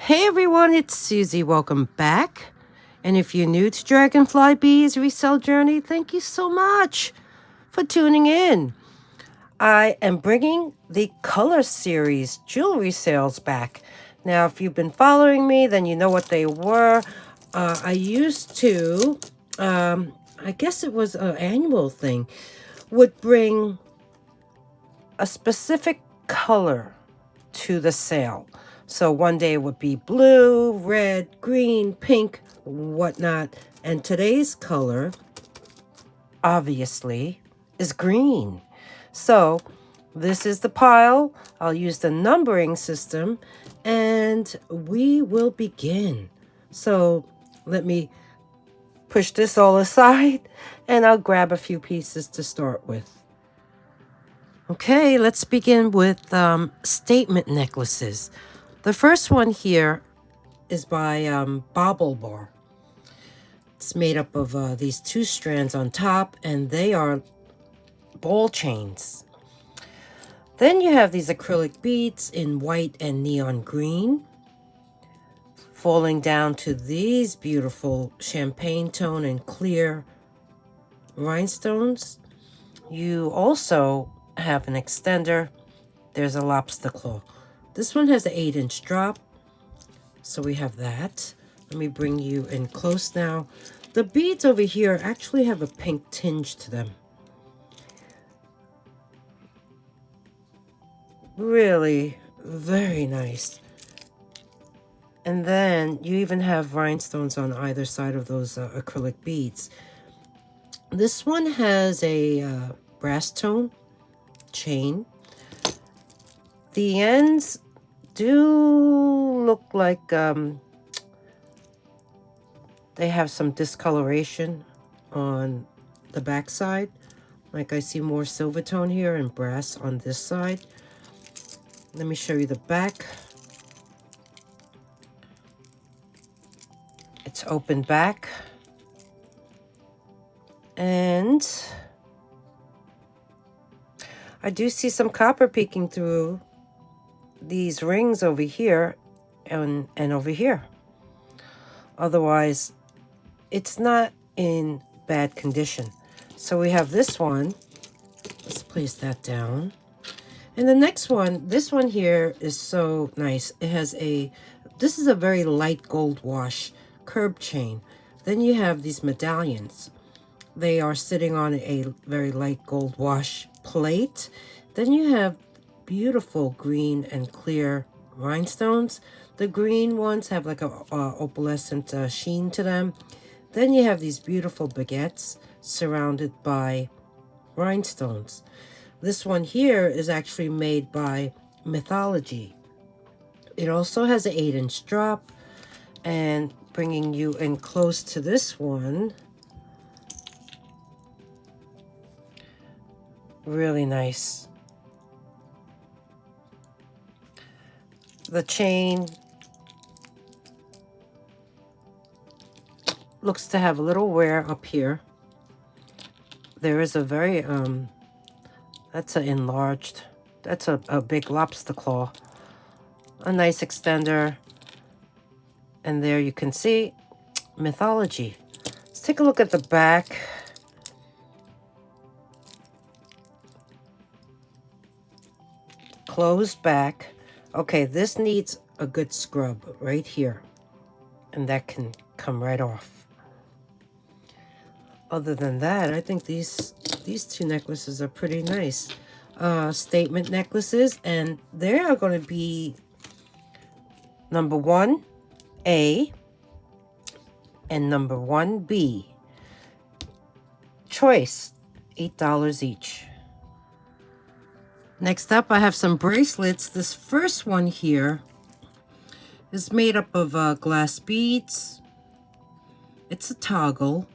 Hey everyone, it's Susie. Welcome back. And if you're new to Dragonfly Beez Resell Journey, thank you so much for tuning in. I am bringing the Color Series jewelry sales back. Now, if you've been following me, then you know what they were. I used to, I guess it was an annual thing, would bring a specific color to the sale. So one day it would be blue, red, green, pink, whatnot. And today's color, obviously, is green. So this is the pile. I'll use the numbering system and we will begin. So let me push this all aside and I'll grab a few pieces to start with. Okay, let's begin with statement necklaces. The first one here is by Bobble Bar. It's made up of these two strands on top, and they are ball chains. Then you have these acrylic beads in white and neon green, falling down to these beautiful champagne tone and clear rhinestones. You also have an extender. There's a lobster claw. This one has an 8-inch drop, so we have that. Let me bring you in close now. The beads over here actually have a pink tinge to them. Really very nice. And then you even have rhinestones on either side of those acrylic beads. This one has a brass tone chain. The ends do look like they have some discoloration on the back side. Like I see more silver tone here and brass on this side. Let me show you the back. It's open back. And I do see some copper peeking through these rings over here and over here. Otherwise, it's not in bad condition. So we have this one. Let's place that down. And the next one, this one here is so nice. It has this is a very light gold wash curb chain. Then you have these medallions. They are sitting on a very light gold wash plate. Then you have beautiful green and clear rhinestones. The green ones have like a opalescent sheen to them. Then you have these beautiful baguettes surrounded by rhinestones. This one here is actually made by Mythology. It also has an 8-inch drop. And bringing you in close to this one, really nice. The chain looks to have a little wear up here. There is a very that's an enlarged, that's a big lobster claw. A nice extender. And there you can see Mythology. Let's take a look at the back. Closed back. Okay, this needs a good scrub right here. And that can come right off. Other than that, I think these two necklaces are pretty nice. Statement necklaces, and they are going to be number 1A and number 1B. Choice, $8 each. Next up, I have some bracelets. This first one here is made up of glass beads. It's a toggle,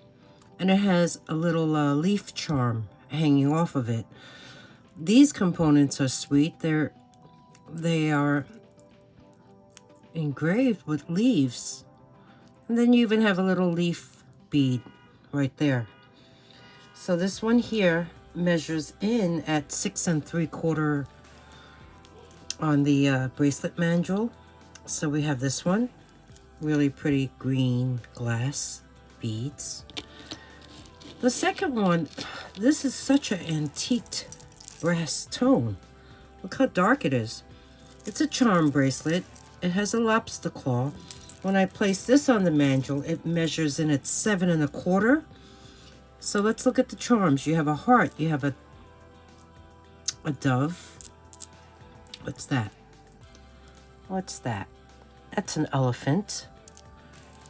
and it has a little leaf charm hanging off of it. These components are sweet. They are engraved with leaves. And then you even have a little leaf bead right there. So this one here measures in at 6 3/4 on the bracelet manual. So we have this one, really pretty green glass beads. The second one, this is such an antiqued brass tone. Look how dark it is. It's a charm bracelet. It has a lobster claw. When I place this on the mandrel, it measures in at 7¼ So let's look at the charms. You have a heart. You have a dove. What's that? What's that? That's an elephant.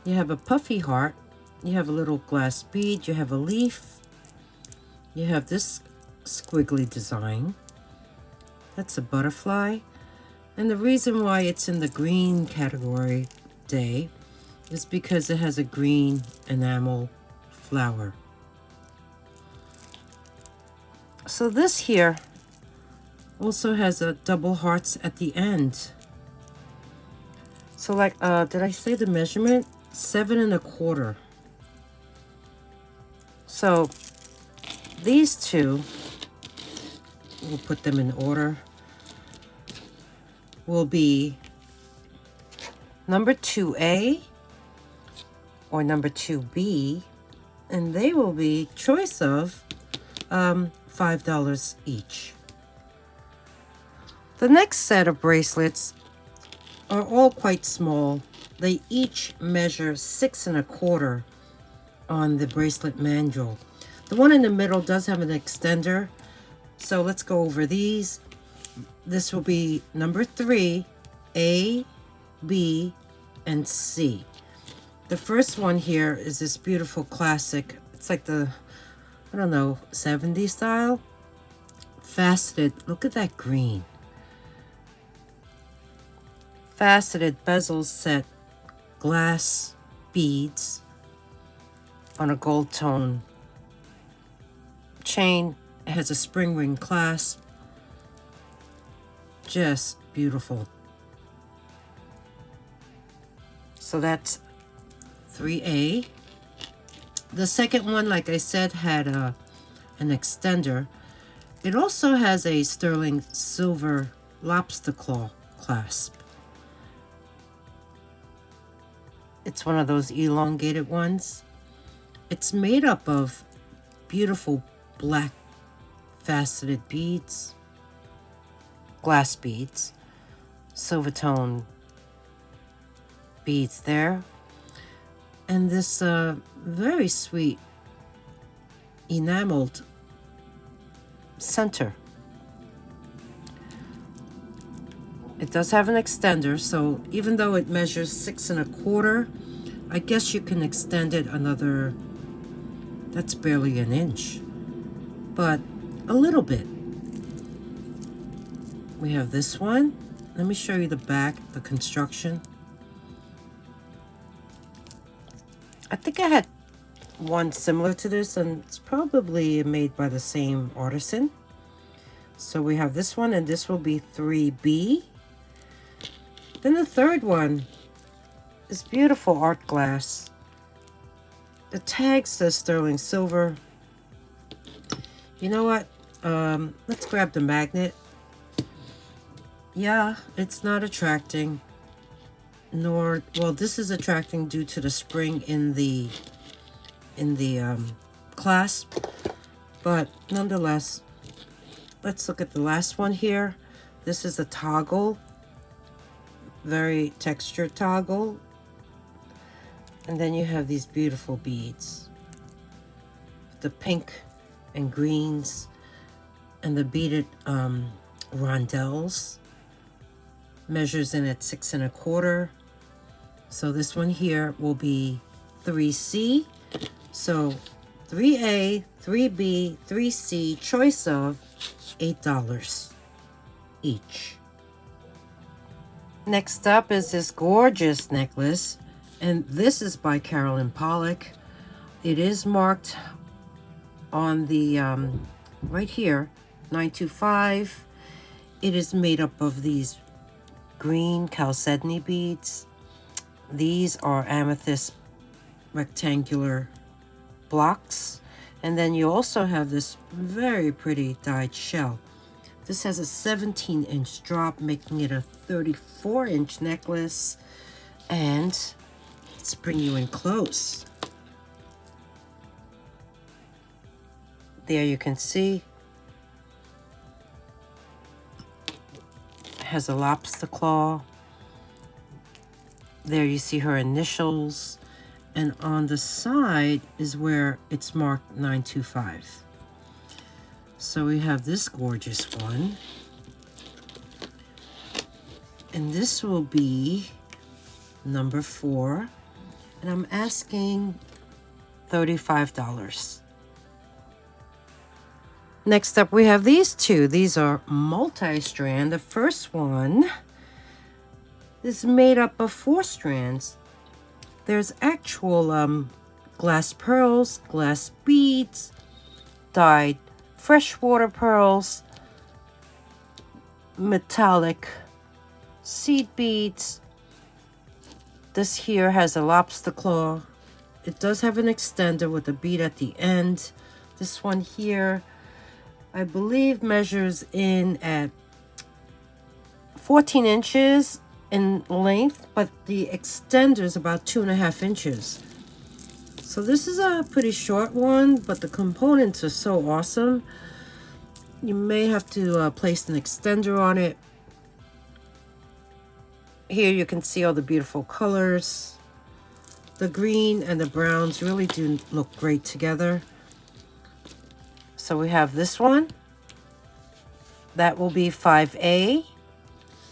You have a puffy heart. You have a little glass bead. You have a leaf. You have this squiggly design. That's a butterfly. And the reason why it's in the green category day is because it has a green enamel flower. So this here also has a double hearts at the end. So like, did I say the measurement? 7¼ So these two, we'll put them in order, will be number 2A or number 2B, and they will be choice of $5 each. The next set of bracelets are all quite small. They each measure 6¼ on the bracelet mandrel. The one in the middle does have an extender, so let's go over these. This will be number 3, A, B, and C. The first one here is this beautiful classic. It's like the, I don't know, 70s style. Faceted, look at that green. Faceted bezel set glass beads on a gold tone chain. It has a spring ring clasp. Just beautiful. So that's 3A. The second one, like I said, had an extender. It also has a sterling silver lobster claw clasp. It's one of those elongated ones. It's made up of beautiful black faceted beads, glass beads, silver tone beads there, and this very sweet enameled center. It does have an extender, so even though it measures 6¼ I guess you can extend it another, that's barely an inch, but a little bit. We have this one. Let me show you the back, the construction. I think I had one similar to this, and it's probably made by the same artisan. So we have this one, and this will be 3B. Then the third one is beautiful art glass. The tag says sterling silver. You know what? Let's grab the magnet. Yeah, it's not attracting. Nor, well, this is attracting due to the spring in the clasp. But nonetheless, let's look at the last one here. This is a toggle. Very textured toggle. And then you have these beautiful beads. The pink and greens and the beaded rondelles. Measures in at 6¼ So this one here will be 3C. So 3A, 3B, 3C, choice of $8 each. Next up is this gorgeous necklace, and this is by Carolyn Pollock. It is marked on the right here, 925. It is made up of these green chalcedony beads. These are amethyst rectangular blocks, and then you also have this very pretty dyed shell. This has a 17-inch drop, making it a 34-inch necklace. And let's bring you in close. There you can see it has a lobster claw. There you see her initials. And on the side is where it's marked 925. So we have this gorgeous one. And this will be number 4. And I'm asking $35. Next up, we have these two. These are multi-strand. The first one is made up of 4 strands. There's actual glass pearls, glass beads, dyed freshwater pearls, metallic seed beads. This here has a lobster claw. It does have an extender with a bead at the end. This one here, I believe, measures in at 14 inches in length, but the extender is about 2.5 inches. So this is a pretty short one, but the components are so awesome. You may have to place an extender on it. Here you can see all the beautiful colors. The green and the browns really do look great together. So we have this one. That will be 5A.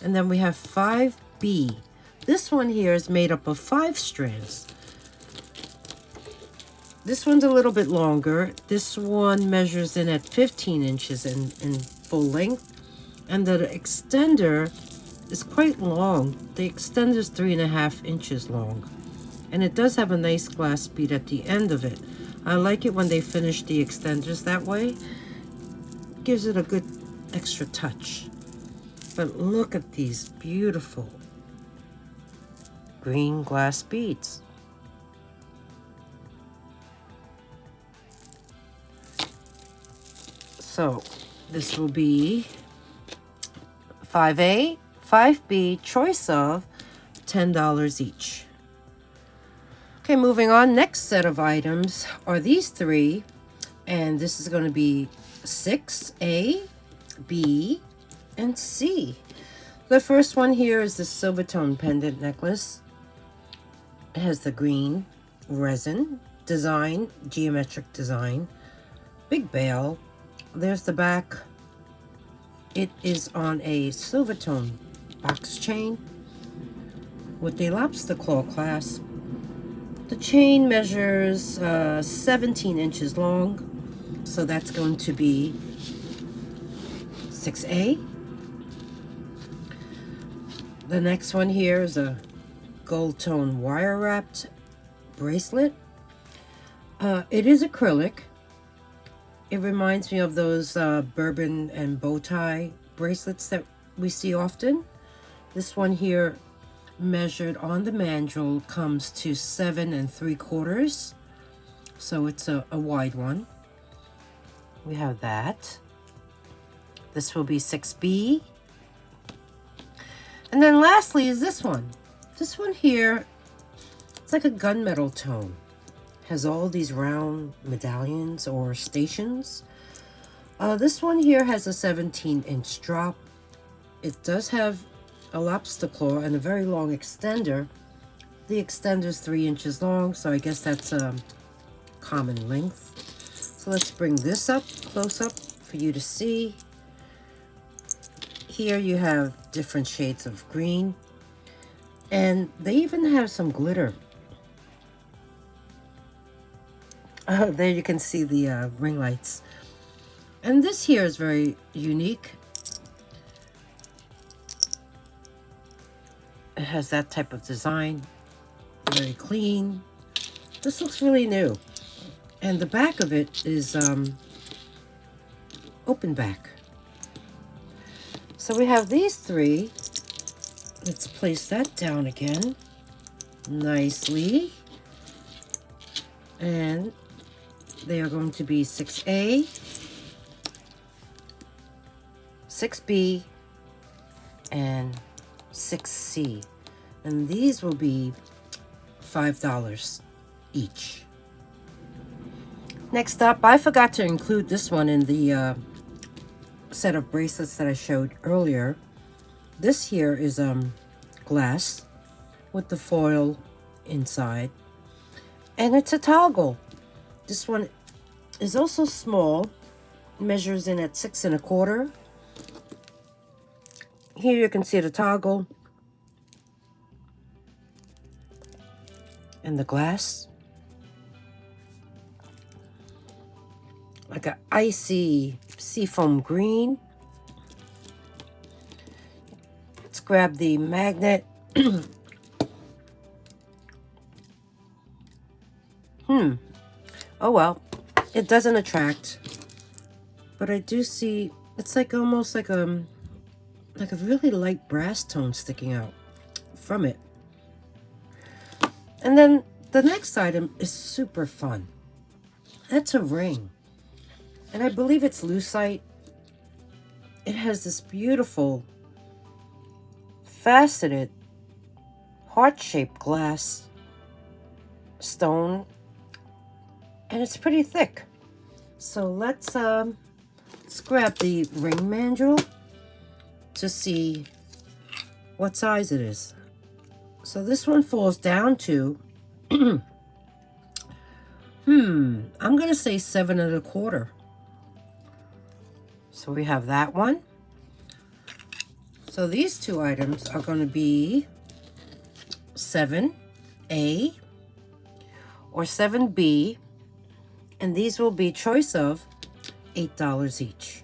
And then we have 5B. This one here is made up of 5 strands. This one's a little bit longer. This one measures in at 15 inches in full length. And the extender is quite long. The extender is 3.5 inches long. And it does have a nice glass bead at the end of it. I like it when they finish the extenders that way. Gives it a good extra touch. But look at these beautiful green glass beads. So this will be 5A, 5B, choice of $10 each. Okay, moving on. Next set of items are these 3. And this is going to be 6A, B, and C. The first one here is the silver tone pendant necklace. It has the green resin design, geometric design, big bail. There's the back. It is on a silver tone box chain with a lobster claw clasp. The chain measures 17 inches long, so that's going to be 6A. The next one here is a gold tone wire wrapped bracelet. It is acrylic. It reminds me of those bourbon and bow tie bracelets that we see often. This one here, measured on the mandrel, comes to 7 3/4. So it's a wide one. We have that. This will be 6B. And then lastly is this one. This one here, it's like a gunmetal tone. Has all these round medallions or stations. This one here has a 17-inch drop. It does have a lobster claw and a very long extender. The extender is 3 inches long, so I guess that's a common length. So let's bring this up, close up, for you to see. Here you have different shades of green. And they even have some glitter. There you can see the ring lights. And this here is very unique. It has that type of design. Very clean. This looks really new. And the back of it is open back. So we have these 3. Let's place that down again nicely. And they are going to be 6A, 6B and 6C. And these will be $5 each. Next up, I forgot to include this one in the set of bracelets that I showed earlier. This here is glass with the foil inside, and it's a toggle. This one is also small, measures in at 6 1/4. Here you can see the toggle and the glass, like an icy seafoam green. Let's grab the magnet. Oh well, it doesn't attract, but I do see it's like almost like a really light brass tone sticking out from it. And then the next item is super fun. That's a ring, and I believe it's lucite. It has this beautiful faceted heart-shaped glass stone, and it's pretty thick. So let's grab the ring manual to see what size it is. So this one falls down to I'm gonna say 7 1/4. So we have that one. So these two items are going to be 7A or 7B, and these will be choice of $8 each.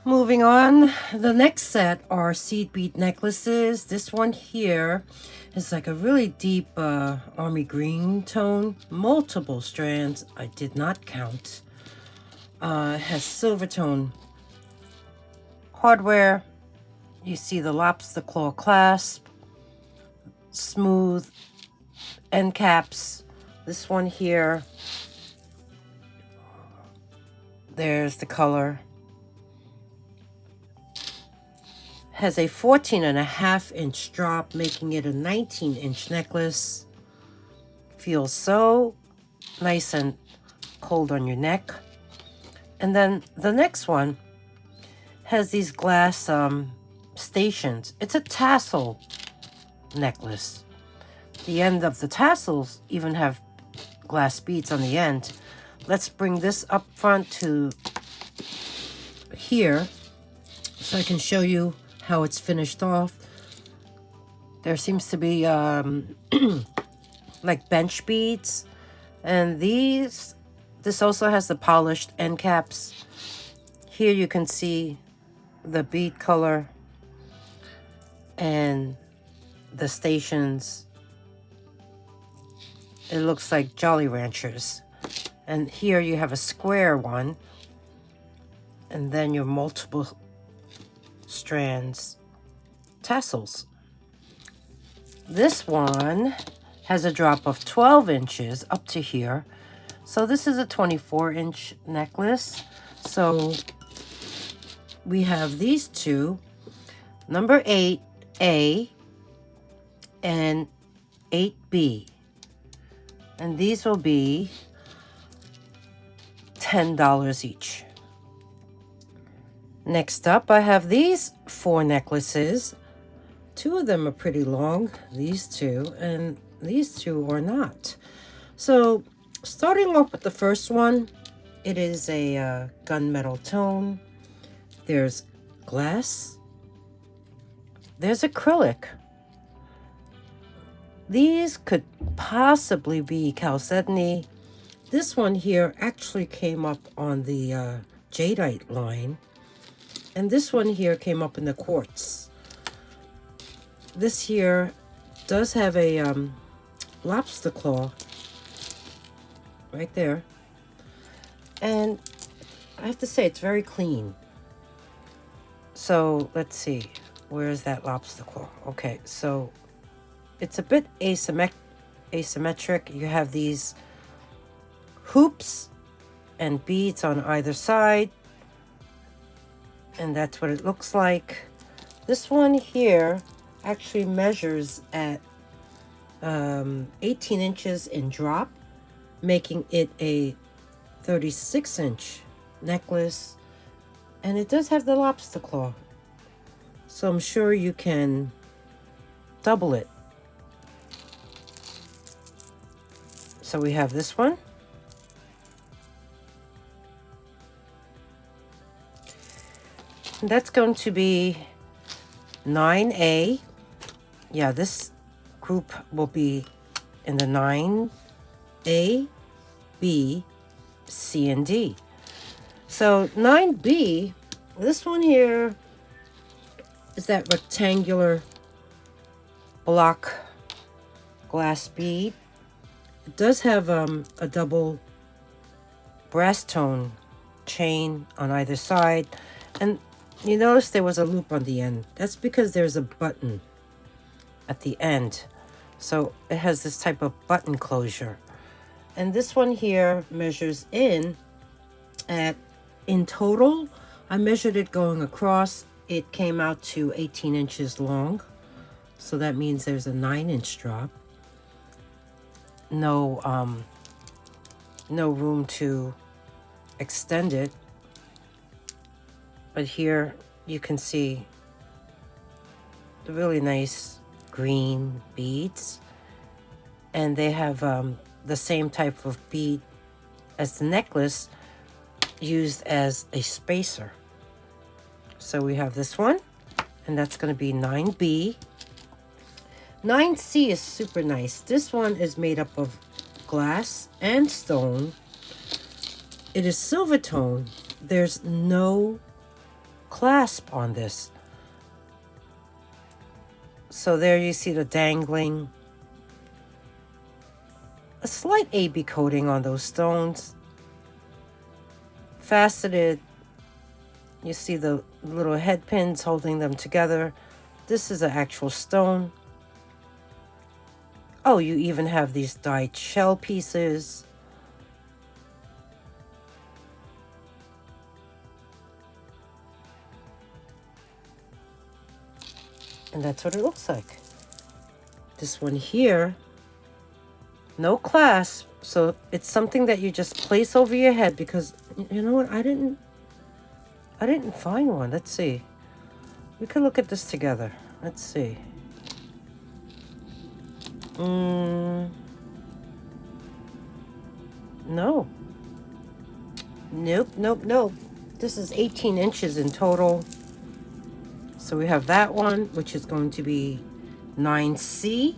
Moving on, the next set are seed bead necklaces. This one here is like a really deep army green tone, multiple strands. I did not count. It has silver tone hardware. You see the lobster claw clasp, smooth end caps. This one here, there's the color. Has a 14.5-inch drop, making it a 19-inch necklace. Feels so nice and cold on your neck. And then the next one has these glass stations. It's a tassel necklace. The end of the tassels even have glass beads on the end. Let's bring this up front to here so I can show you how it's finished off. There seems to be like bench beads, and this also has the polished end caps. Here you can see the bead color and the stations. It looks like Jolly Ranchers. And here you have a square one, and then your multiple strands tassels. This one has a drop of 12 inches up to here. So this is a 24-inch necklace. So we have these two, number 8A and 8B. And these will be $10 each. Next up, I have these 4 necklaces. 2 of them are pretty long, these two, and these 2 are not. So starting off with the first one, it is a gunmetal tone. There's glass. There's acrylic. These could possibly be chalcedony. This one here actually came up on the jadeite line. And this one here came up in the quartz. This here does have a lobster claw right there. And I have to say, it's very clean. So let's see, where is that lobster claw? Okay, so it's a bit asymmetric. You have these hoops and beads on either side. And that's what it looks like. This one here actually measures at 18 inches in drop, making it a 36-inch necklace. And it does have the lobster claw, so I'm sure you can double it. So we have this one. And that's going to be 9A. Yeah, this group will be in the 9A, B, C, and D. So 9B, this one here is that rectangular block glass bead. It does have a double brass tone chain on either side. And you notice there was a loop on the end. That's because there's a button at the end. So it has this type of button closure. And this one here measures in total, I measured it going across. It came out to 18 inches long. So that means there's a 9-inch drop. No room to extend it. But here you can see the really nice green beads. And they have the same type of bead as the necklace, used as a spacer. So we have this one, and that's going to be 9B. 9C is super nice. This one is made up of glass and stone. It is silver tone. There's no clasp on this. So there you see the dangling. A slight AB coating on those stones. Faceted. You see the little head pins holding them together. This is an actual stone. Oh, you even have these dyed shell pieces. And that's what it looks like. This one here, no clasp, so it's something that you just place over your head, because you know what, I didn't find one. Let's see. We could look at this together. Let's see. No. Nope. This is 18 inches in total. So we have that one, which is going to be 9C.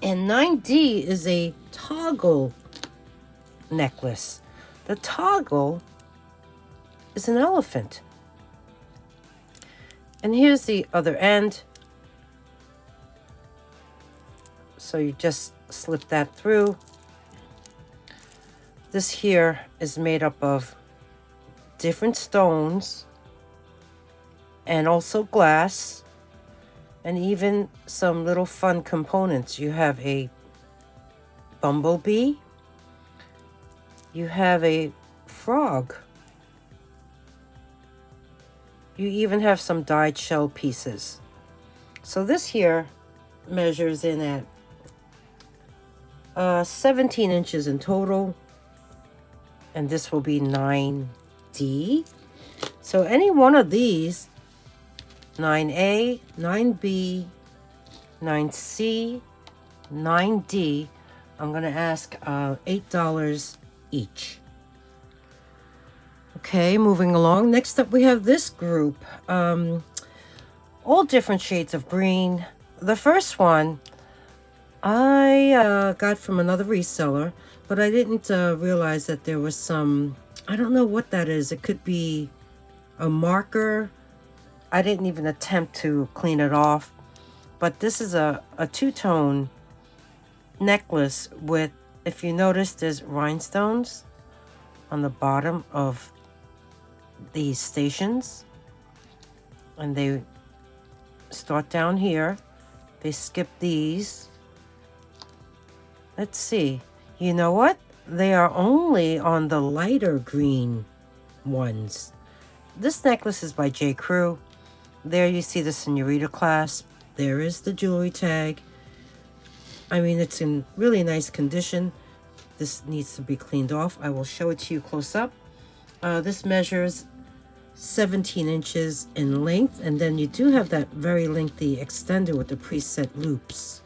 And 9D is a toggle necklace. The toggle is an elephant. And here's the other end. So you just slip that through. This here is made up of different stones and also glass, and even some little fun components. You have a bumblebee. You have a frog. You even have some dyed shell pieces. So this here measures in at 17 inches in total. And this will be 9D. So any one of these, 9A, 9B, 9C, 9D, I'm going to ask $8 each. Okay, moving along. Next up, we have this group. All different shades of green. The first one I got from another reseller, but I didn't realize that there was some, I don't know what that is. It could be a marker. I didn't even attempt to clean it off. But this is a two-tone necklace with, if you notice, there's rhinestones on the bottom of these stations. And they start down here. They skip these. Let's see. You know what? They are only on the lighter green ones. this necklace is by J. Crew. There you see the senorita clasp. There is the jewelry tag. I mean, it's in really nice condition. This needs to be cleaned off. I will show it to you close up. This measures 17 inches in length, and then you do have that very lengthy extender with the preset loops.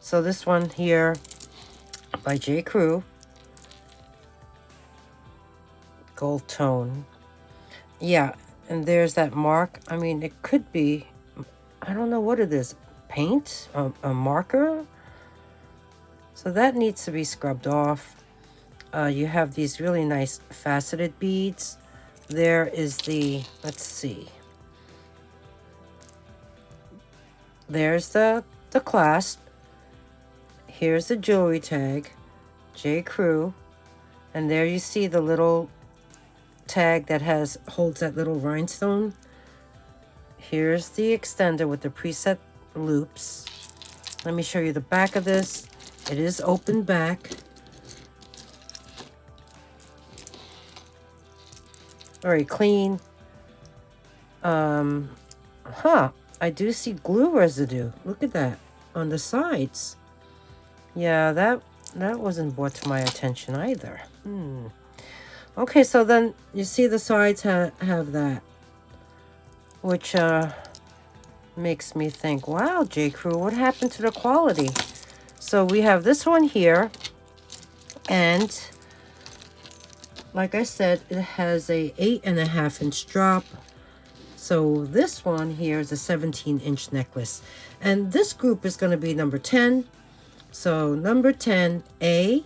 So this one here by J. Crew, gold tone. Yeah, and there's that mark. I mean, it could be, I don't know what it is, paint, a marker. So that needs to be scrubbed off. You have these really nice faceted beads. There is the, let's see. There's the clasp. Here's the jewelry tag, J. Crew. And there you see the little tag that holds that little rhinestone. Here's the extender with the preset loops. Let me show you the back of this. It is open back. Very clean. I do see glue residue. Look at that on the sides. Yeah, that wasn't brought to my attention either. Okay, so then you see the sides have that, which makes me think, wow, J. Crew, what happened to the quality? So we have this one here, and like I said, it has a 8.5 inch drop. So this one here is a 17-inch necklace, and this group is going to be number 10. So number 10A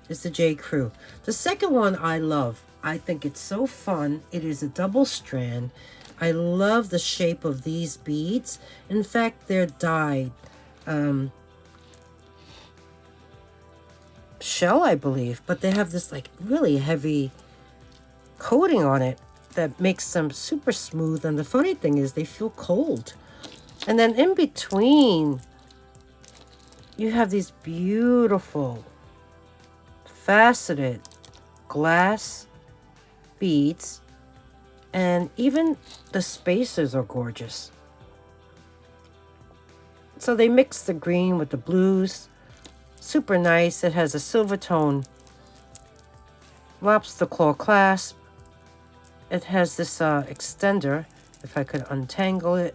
is the J. Crew. The second one I love. I think it's so fun. It is a double strand. I love the shape of these beads. In fact, they're dyed shell, I believe, but they have this like really heavy coating on it that makes them super smooth. And the funny thing is they feel cold. And then in between, you have these beautiful faceted glass beads, and even the spacers are gorgeous. So they mix the green with the blues. Super nice. It has a silver tone lobster claw clasp. It has this extender, if I could untangle it.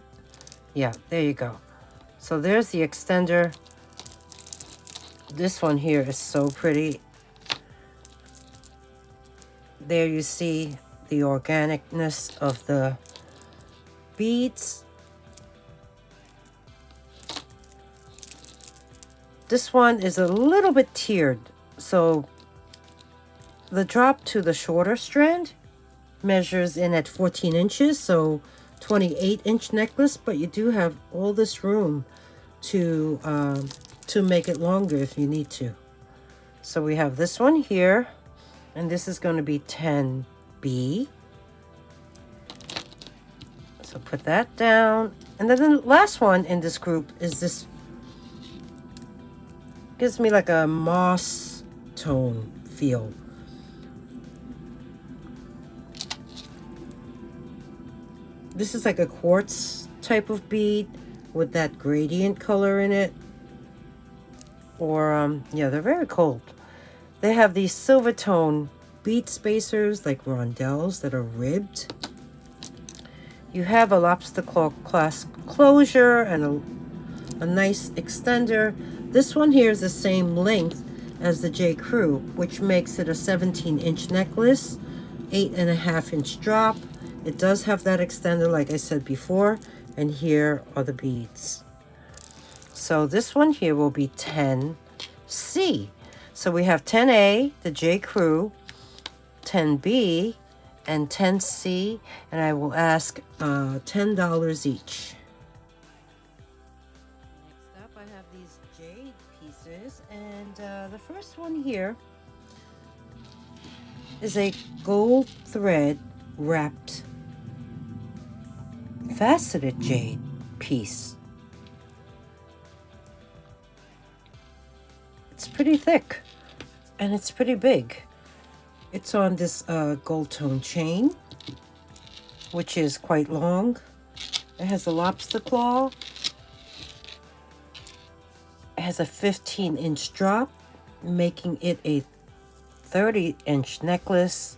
Yeah, there you go. So there's the extender. This one here is so pretty. There you see the organicness of the beads. This one is a little bit tiered. So the drop to the shorter strand measures in at 14 inches, so 28-inch necklace, but you do have all this room to make it longer if you need to. So we have this one here, and this is going to be 10B. So put that down. And then the last one in this group is this, gives me like a moss tone feel. This is like a quartz type of bead with that gradient color in it. Or, yeah, they're very cold. They have these silver tone bead spacers like rondelles that are ribbed. You have a lobster claw clasp closure and a nice extender. This one here is the same length as the J. Crew, which makes it a 17-inch necklace, 8.5-inch drop. It does have that extender, like I said before, and here are the beads. So this one here will be 10C. So we have 10A, the J. Crew, 10B, and 10C, and I will ask $10 each. Next up, I have these jade pieces, and the first one here is a gold thread wrapped faceted jade piece. It's pretty thick and it's pretty big. It's on this gold tone chain. which is quite long. It has a lobster claw. It has a 15-inch drop, making it a 30-inch necklace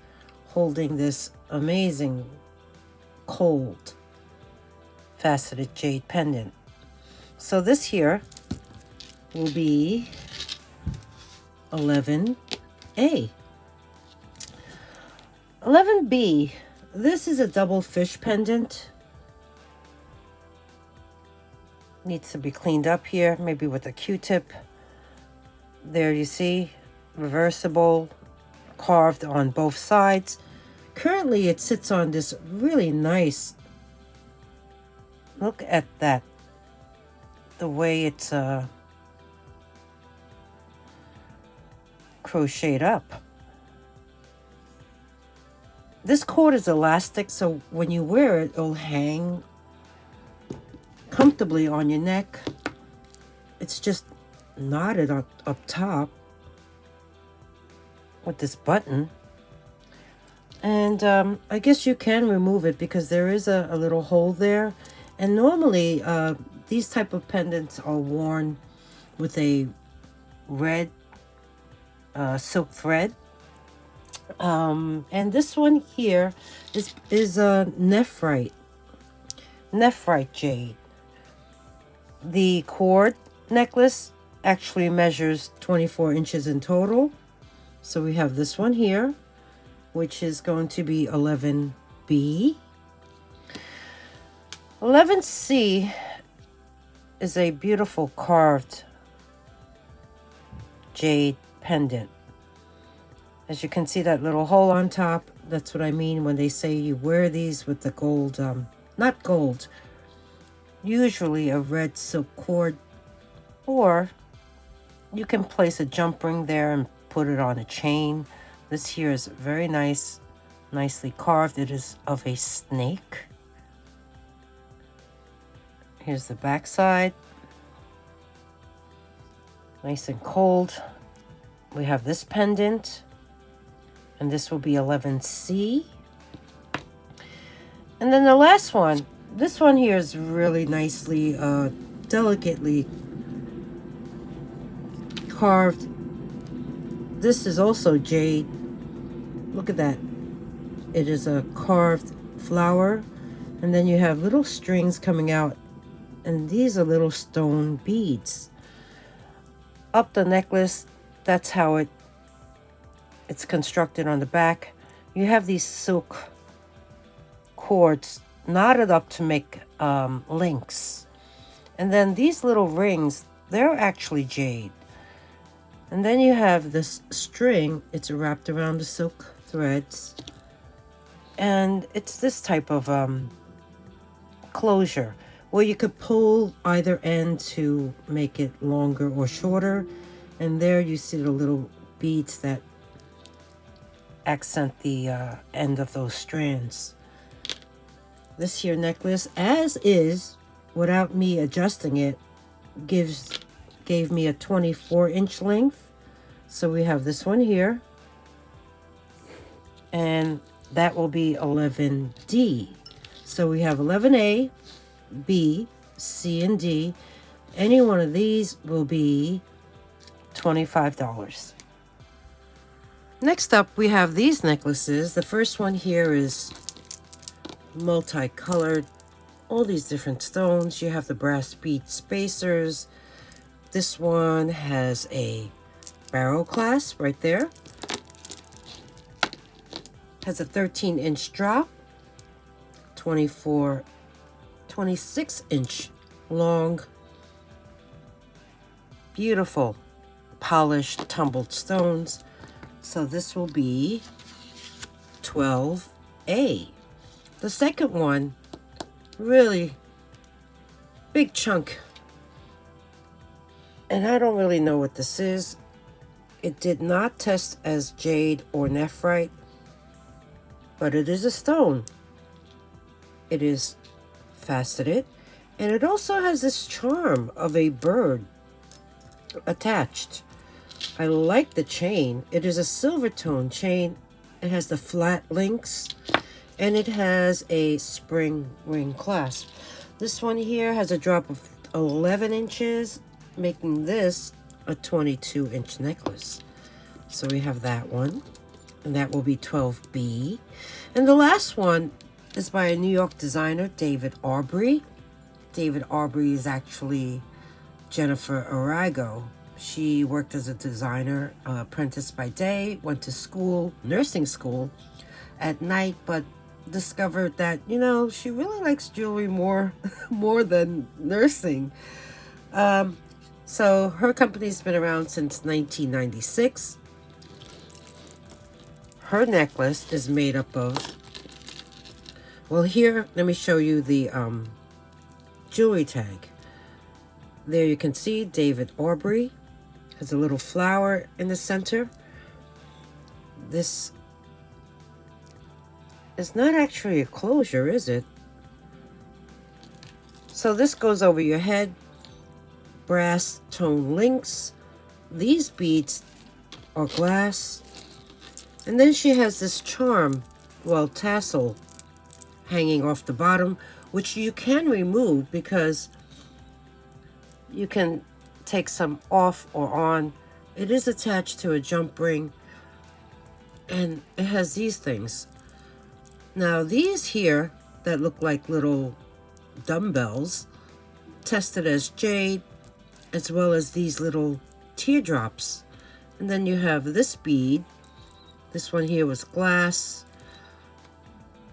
holding this amazing cold faceted jade pendant. So this here will be 11A. 11B, this is a double fish pendant. Needs to be cleaned up here, maybe with a Q-tip. There you see, reversible, carved on both sides. Currently it sits on this really nice, look at that, the way it's crocheted up. This cord is elastic, so when you wear it, it'll hang comfortably on your neck. It's just knotted up top with this button. And I guess you can remove it because there is a little hole there. And normally these type of pendants are worn with a red silk thread. And this one here is nephrite jade. The cord necklace actually measures 24 inches in total. So we have this one here, which is going to be 11B. 11C is a beautiful carved jade pendant. As you can see, that little hole on top, that's what I mean when they say you wear these with the gold, not gold, usually a red silk cord, or you can place a jump ring there and put it on a chain. This here is very nice, nicely carved. It is of a snake. Here's the back side. Nice and cold. We have this pendant, and this will be 11C. And then the last one, this one here is really nicely, delicately carved. This is also jade. Look at that. It is a carved flower, and then you have little strings coming out, and these are little stone beads. Up the necklace, that's how it's constructed on the back. You have these silk cords knotted up to make links. And then these little rings, they're actually jade. And then you have this string, it's wrapped around the silk threads. And it's this type of closure where you could pull either end to make it longer or shorter. And there you see the little beads that accent the end of those strands. This here necklace, as is, without me adjusting it, gave me a 24-inch length. So we have this one here, and that will be 11D. So we have 11A, B, C, and D. Any one of these will be $25. Next up, we have these necklaces. The first one here is multicolored, all these different stones. You have the brass bead spacers. This one has a barrel clasp right there. Has a 13-inch drop, 26-inch long, beautiful polished tumbled stones. So this will be 12A. The second one, really big chunk. And I don't really know what this is. It did not test as jade or nephrite, but it is a stone. It is faceted, and it also has this charm of a bird attached. I like the chain. It is a silver tone chain. It has the flat links, and it has a spring ring clasp. This one here has a drop of 11 inches, making this a 22-inch necklace. So we have that one, and that will be 12B. And the last one is by a New York designer, David Aubrey. David Aubrey is actually Jennifer Arago. She worked as a designer, apprentice by day, went to school, nursing school at night, but discovered that, you know, she really likes jewelry more than nursing. So her company's been around since 1996. Her necklace is made up of, well, here, let me show you the jewelry tag. There you can see David Aubrey has a little flower in the center. This is not actually a closure, is it? So this goes over your head. Brass tone links. These beads are glass. And then she has this charm, well, tassel hanging off the bottom, which you can remove because you can take some off or on. It is attached to a jump ring, and it has these things. Now these here that look like little dumbbells, tested as jade, as well as these little teardrops. And then you have this bead. This one here was glass,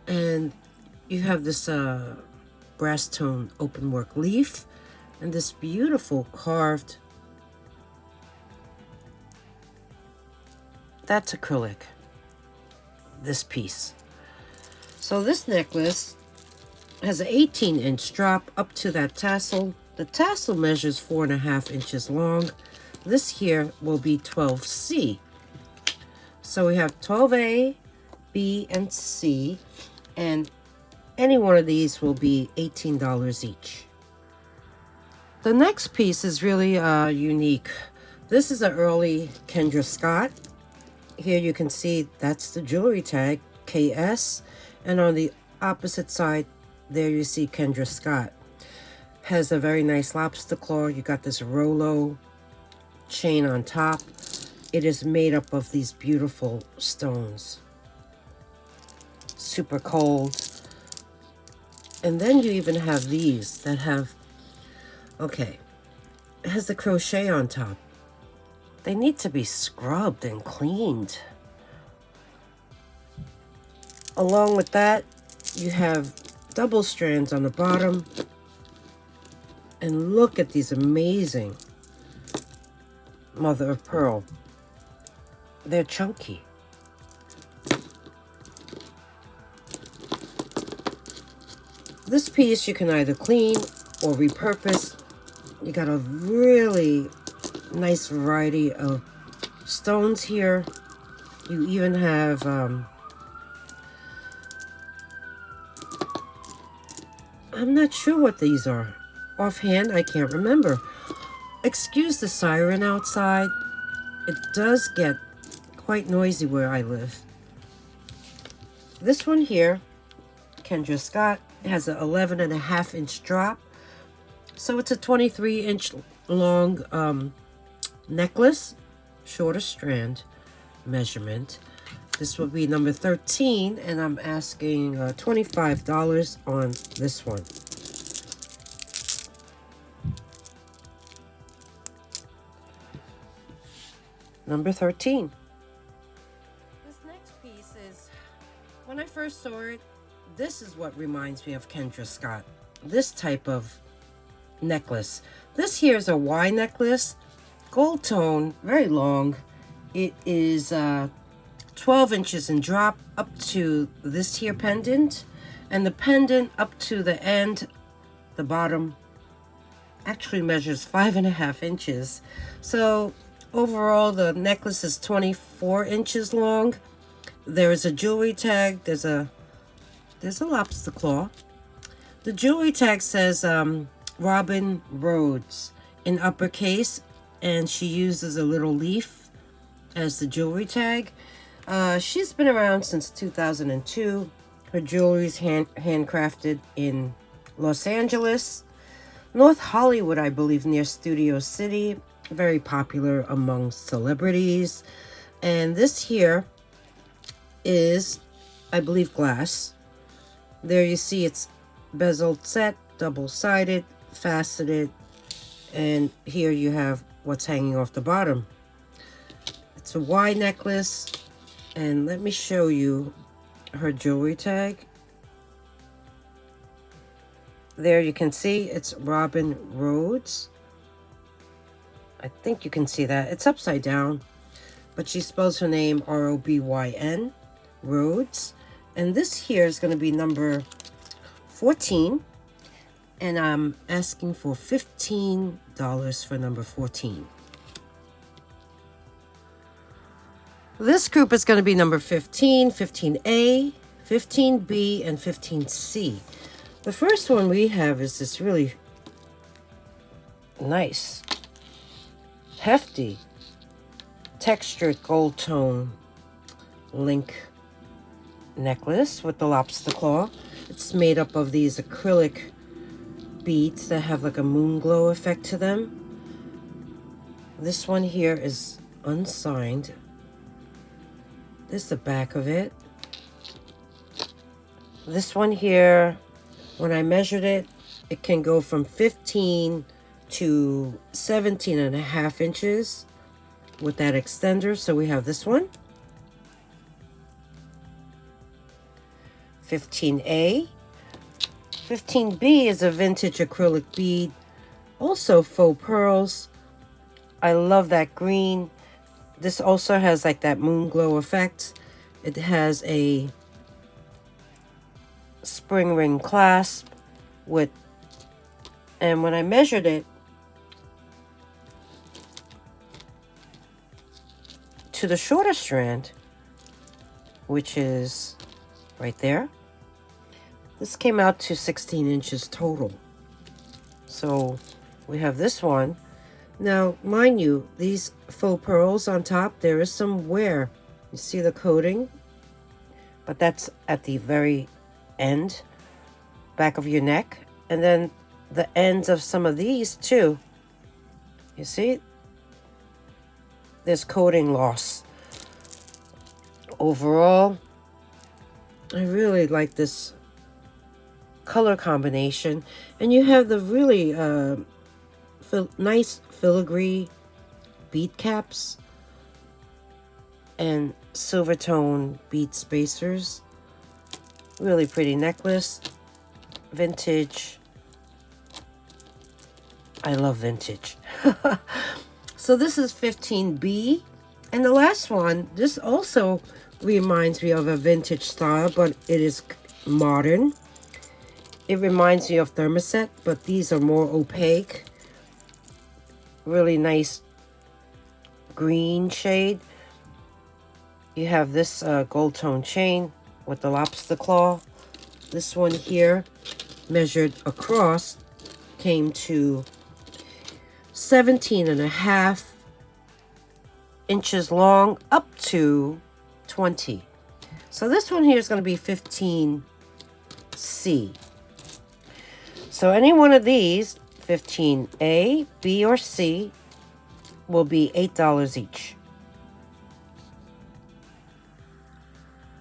and you have this brass tone open work leaf, and this beautiful carved, that's acrylic, this piece. So this necklace has an 18-inch drop up to that tassel. The tassel measures 4.5 inches long. This here will be 12C. So we have 12A, B, and C, and any one of these will be $18 each. The next piece is really unique. This is an early Kendra Scott. Here you can see that's the jewelry tag, KS, and on the opposite side, there you see Kendra Scott. Has a very nice lobster claw. You got this Rolo chain on top. It is made up of these beautiful stones. Super cold. And then you even have these that have, okay, it has the crochet on top. They need to be scrubbed and cleaned. Along with that, you have double strands on the bottom. And look at these amazing mother of pearl. They're chunky. This piece you can either clean or repurpose. You got a really nice variety of stones here. You even have I'm not sure what these are. Offhand, I can't remember. Excuse the siren outside. It does get quite noisy where I live. This one here, Kendra Scott, has an 11.5-inch drop. So it's a 23-inch long necklace, shorter strand measurement. This will be number 13, and I'm asking $25 on this one. Number 13. This next piece is, when I first saw it, this is what reminds me of Kendra Scott. This type of necklace. This here is a Y necklace, gold tone, very long. It is 12 inches in drop up to this here pendant, and the pendant up to the end, the bottom, actually measures 5.5 inches. So overall, the necklace is 24 inches long. There is a jewelry tag. There's a lobster claw. The jewelry tag says Robin Rhodes in uppercase, and she uses a little leaf as the jewelry tag. She's been around since 2002. Her jewelry's handcrafted in Los Angeles, North Hollywood, I believe, near Studio City. Very popular among celebrities. And this here is, I believe, glass. There you see it's bezeled set, double-sided, faceted, and here you have what's hanging off the bottom. It's a Y necklace, and let me show you her jewelry tag. There you can see it's Robin Rhodes. I think you can see that. It's upside down, but she spells her name R-O-B-Y-N, Rhodes. And this here is going to be number 14. And I'm asking for $15 for number 14. This group is going to be number 15, 15A, 15B, and 15C. The first one we have is this really nice, hefty, textured gold tone link necklace with the lobster claw. It's made up of these acrylic beads that have like a moon glow effect to them. This one here is unsigned. This is the back of it. This one here, when I measured it, it can go from 15 to 17 and a half inches with that extender. So we have this one, 15A. 15B is a vintage acrylic bead, also faux pearls. I love that green. This also has like that moon glow effect. It has a spring ring clasp with, and when I measured it to the shorter strand, which is right there, this came out to 16 inches total. So we have this one. Now, mind you, these faux pearls on top, there is some wear. You see the coating, but that's at the very end, back of your neck. And then the ends of some of these too. You see? There's coating loss. Overall, I really like this color combination. And you have the really nice filigree bead caps and silver tone bead spacers. Really pretty necklace. Vintage. I love vintage. So this is 15B. And the last one, this also reminds me of a vintage style, but it is modern. It reminds me of thermoset, but these are more opaque. Really nice green shade. You have this gold tone chain with the lobster claw. This one here, measured across, came to 17 and a half inches long, up to 20. So this one here is going to be 15C. So any one of these, 15A, B, or C, will be $8 each.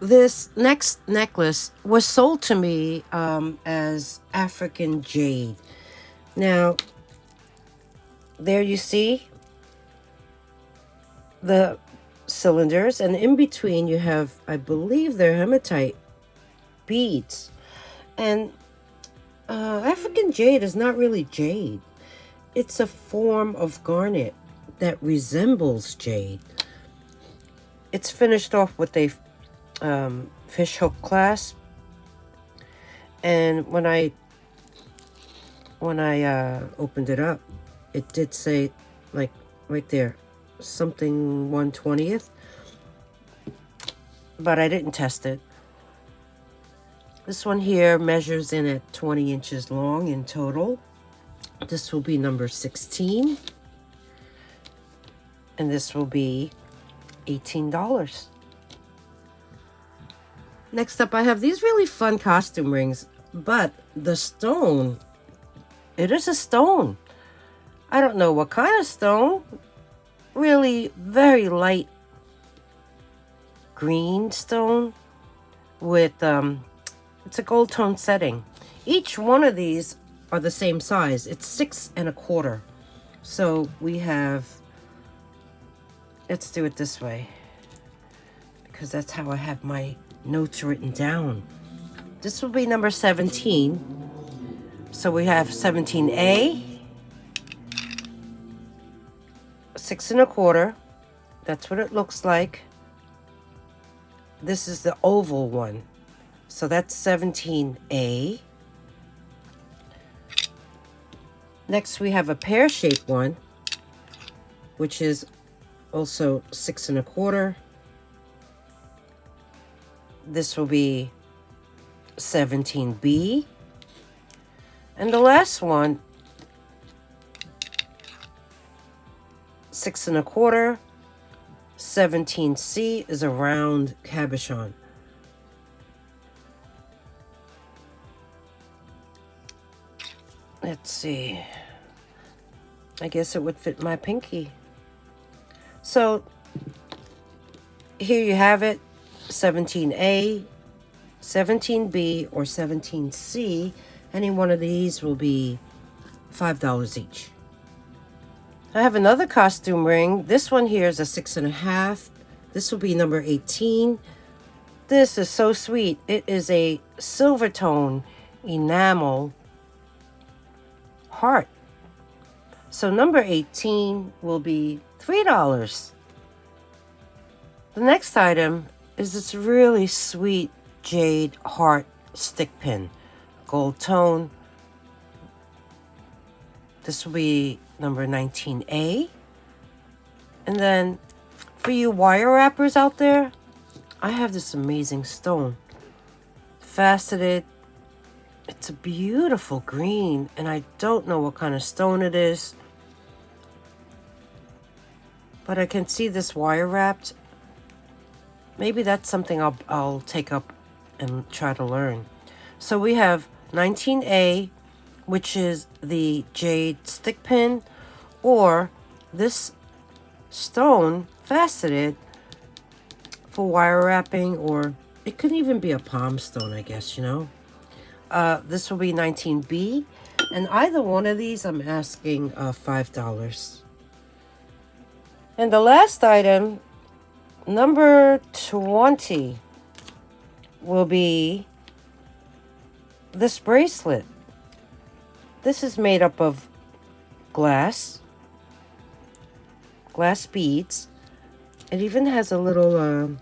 This next necklace was sold to me as African jade. Now, there you see the cylinders, and in between you have, I believe they're hematite beads. And African jade is not really jade. It's a form of garnet that resembles jade. It's finished off with a fish hook clasp. And when I opened it up, it did say, like right there, something 1/20th, but I didn't test it. This one here measures in at 20 inches long in total. This will be number 16. And this will be $18. Next up, I have these really fun costume rings, but the stone, it is a stone. I don't know what kind of stone. Really very light green stone with, it's a gold tone setting. Each one of these are the same size. It's 6 1/4. So we have, let's do it this way, because that's how I have my notes written down. This will be number 17. So we have 17A, 6 1/4. That's what it looks like. This is the oval one. So that's 17A. Next we have a pear-shaped one, which is also 6 1/4. This will be 17B. And the last one, 6 1/4. 17C is a round cabochon. Let's see. I guess it would fit my pinky. So here you have it, 17A, 17B, or 17C. Any one of these will be $5 each. I have another costume ring. This one here is a 6 1/2. This will be number 18. This is so sweet. It is a silver tone enamel heart. So number 18 will be $3. The next item is this really sweet jade heart stick pin, gold tone. This will be number 19A. And then for you wire wrappers out there, I have this amazing stone, faceted. It's a beautiful green, and I don't know what kind of stone it is, but I can see this wire wrapped. Maybe that's something I'll take up and try to learn. So we have 19A, which is the jade stick pin, or this stone faceted for wire wrapping, or it could even be a palm stone, I guess, you know. This will be 19B, and either one of these I'm asking $5. And the last item, number 20, will be this bracelet. This is made up of glass beads. It even has a little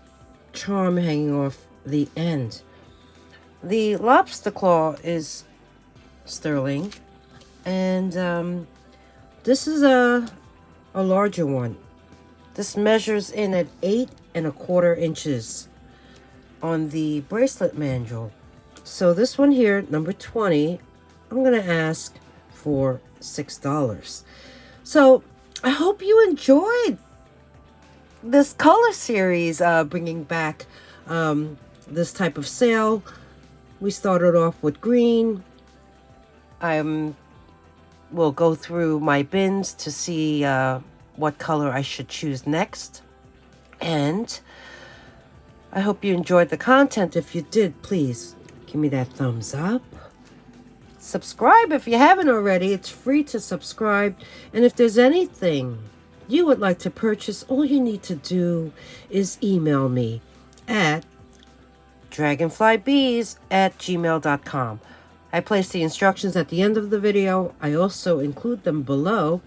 charm hanging off the end. The lobster claw is sterling, and this is a larger one. This measures in at 8 1/4 inches on the bracelet manual. So this one here, number 20, I'm gonna ask for $6. So I hope you enjoyed this color series, bringing back this type of sale. We started off with green. We'll go through my bins to see what color I should choose next. And I hope you enjoyed the content. If you did, please give me that thumbs up. Subscribe if you haven't already. It's free to subscribe. And if there's anything you would like to purchase, all you need to do is email me at DragonflyBeez@gmail.com. I place the instructions at the end of the video. I also include them below,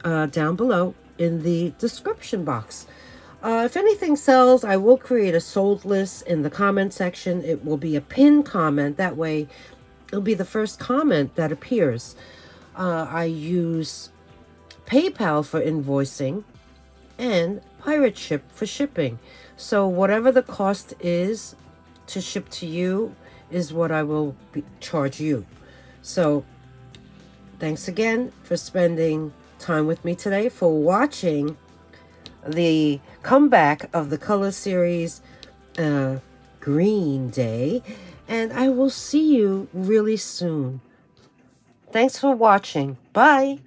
down below in the description box. If anything sells, I will create a sold list in the comment section. It will be a pinned comment. That way, it'll be the first comment that appears. I use PayPal for invoicing and Pirate Ship for shipping. So whatever the cost is to ship to you is what I will charge you. So thanks again for spending time with me today, for watching the comeback of the color series, green day, and I will see you really soon. Thanks for watching. Bye.